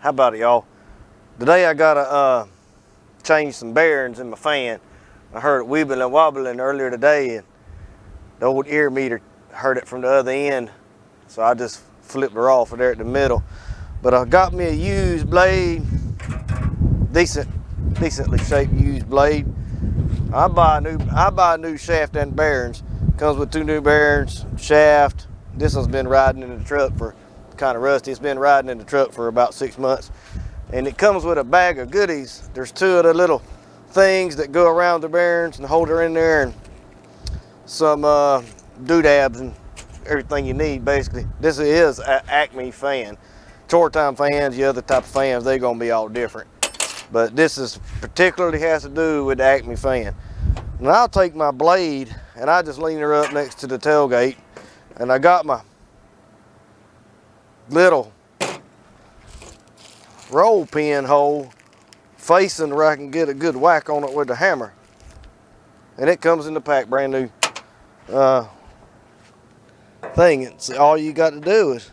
How about it, y'all? Today I gotta change some bearings in my fan. I heard it wibbling and wobbling earlier today, and the old ear meter heard it from the other end, so I just flipped her off there at the middle. But I got me a used blade, decently shaped used blade. I buy a new shaft and bearings. Comes with 2 new bearings, shaft. This one's been riding in the truck for kind of rusty. It's been riding in the truck for about 6 months. And it comes with a bag of goodies. There's 2 of the little things that go around the bearings and hold her in there, and some doodads and everything you need, basically. This is an Acme fan. Chore time fans, the other type of fans, they're gonna be all different. But this is particularly has to do with the Acme fan. And I'll take my blade and I just lean her up next to the tailgate, and I got my little roll pin hole facing where I can get a good whack on it with the hammer. And it comes in the pack, brand new thing. It's all you got to do is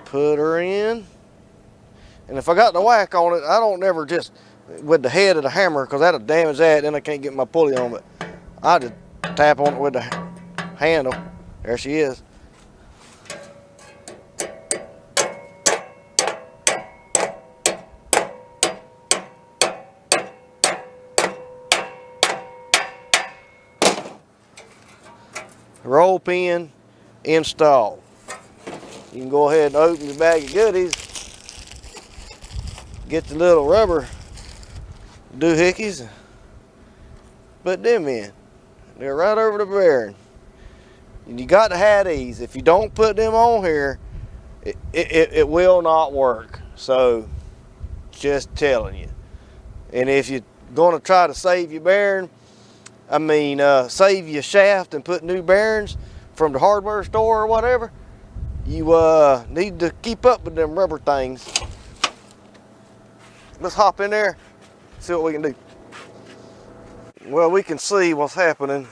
put her in. And if I got the whack on it, I don't never just with the head of the hammer, because that'll damage that, then I can't get my pulley on it. I just tap on it with the handle. There she is. Roll pin installed. You can go ahead and open your bag of goodies. Get the little rubber doohickeys, put them in. They're right over the bearing. And you got to have these. If you don't put them on here, it will not work. So, just telling you. And if you're going to try to save your bearing, save your shaft and put new bearings from the hardware store or whatever, you need to keep up with them rubber things. Let's hop in there, see what we can do. Well, we can see what's happening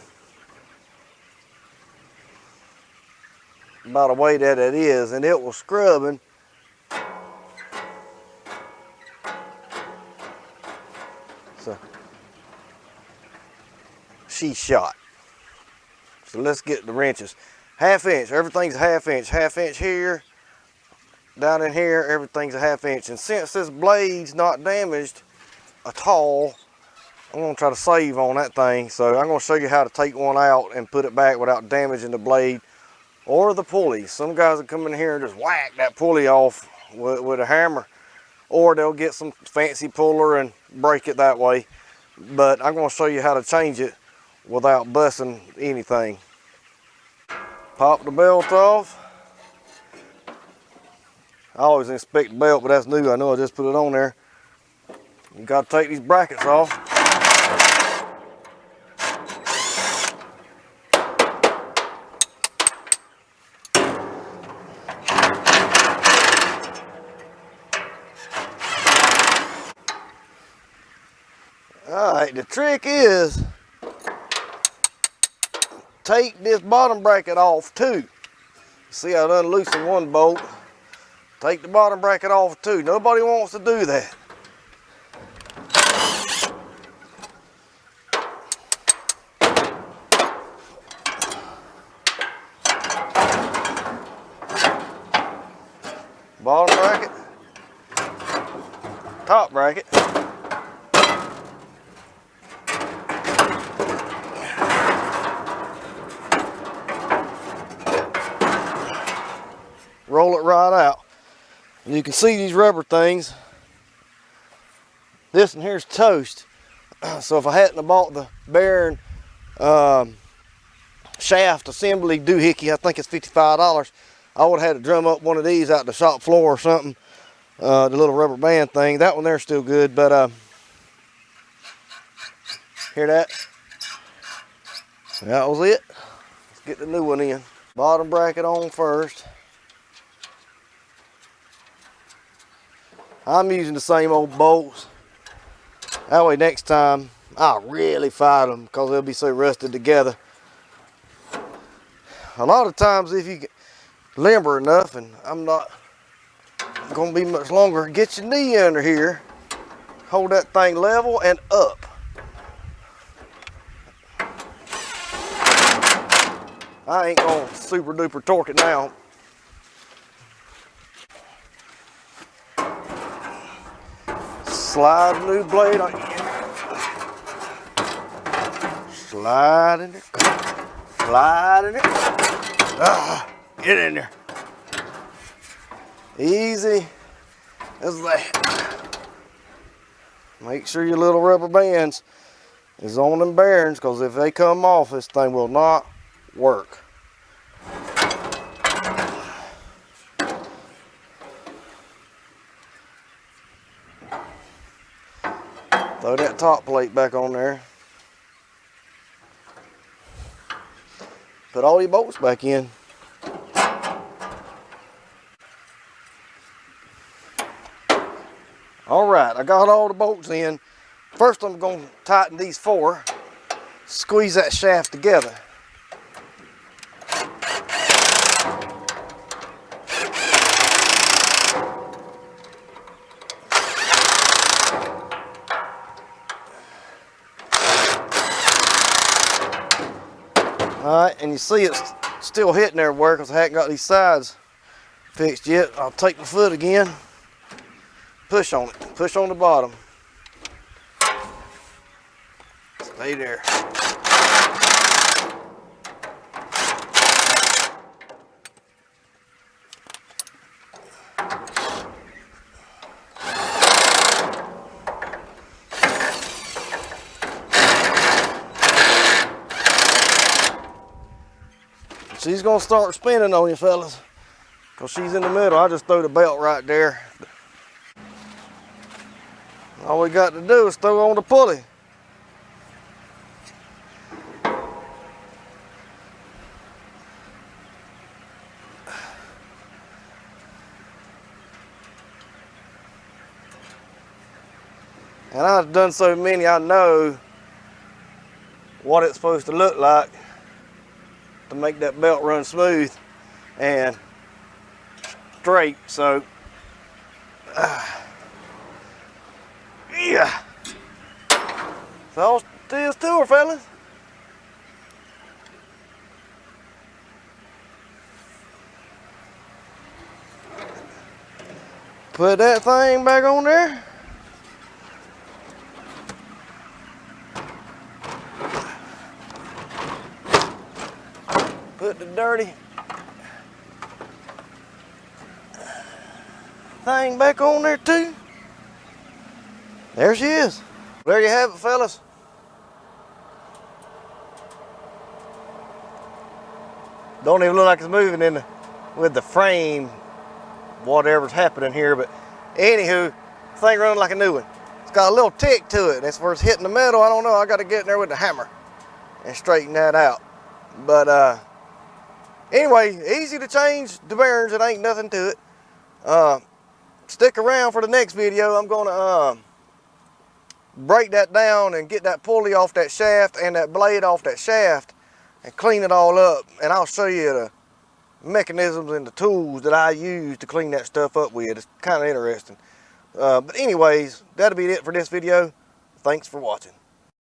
by the way that it is, and it was scrubbing. So, she's shot. So let's get the wrenches. 1/2 inch, everything's a 1/2 inch. 1/2 inch here, down in here, everything's a 1/2 inch. And since this blade's not damaged at all, I'm gonna try to save on that thing. So I'm gonna show you how to take one out and put it back without damaging the blade or the pulley. Some guys will come in here and just whack that pulley off with a hammer, or they'll get some fancy puller and break it that way. But I'm gonna show you how to change it without busting anything. Pop the belt off. I always inspect the belt, but that's new. I know I just put it on there. You gotta take these brackets off. All right, the trick is take this bottom bracket off too. See, I done loosened one bolt. Take the bottom bracket off too. Nobody wants to do that. Bottom bracket, top bracket. Roll it right out. And you can see these rubber things. This one here's toast. So if I hadn't bought the bearing shaft assembly doohickey, I think it's $55, I would have had to drum up one of these out the shop floor or something. The little rubber band thing. That one there's still good, but hear that? That was it. Let's get the new one in. Bottom bracket on first. I'm using the same old bolts. That way next time I'll really fight them because they'll be so rusted together. A lot of times if you get limber enough, and I'm not gonna be much longer. Get your knee under here. Hold that thing level and up. I ain't gonna super duper torque it now. Slide the new blade on. Slide in there. Slide in there. Get in there. Easy as that. Make sure your little rubber bands is on them bearings, because if they come off, this thing will not work. Throw that top plate back on there. Put all your bolts back in. All right, I got all the bolts in. First, I'm going to tighten these four. Squeeze that shaft together. All right, and you see it's still hitting everywhere because I hadn't got these sides fixed yet. I'll take my foot again. Push on it. Push on the bottom. Stay there. She's gonna start spinning on you, fellas, because she's in the middle. I just throw the belt right there. All we got to do is throw on the pulley. And I've done so many, I know what it's supposed to look like to make that belt run smooth and straight. So yeah, that's all there is to her, fellas. Put that thing back on there. Put the dirty thing back on there too. There she is. There you have it, fellas. Don't even look like it's moving in with the frame, whatever's happening here, but anywho, thing running like a new one. It's got a little tick to it. That's where it's hitting the metal. I don't know. I got to get in there with the hammer and straighten that out. But anyway, easy to change the bearings. It ain't nothing to it. Stick around for the next video. I'm gonna break that down and get that pulley off that shaft and that blade off that shaft and clean it all up. And I'll show you the mechanisms and the tools that I use to clean that stuff up with. It's kind of interesting. But anyways, that'll be it for this video. Thanks for watching.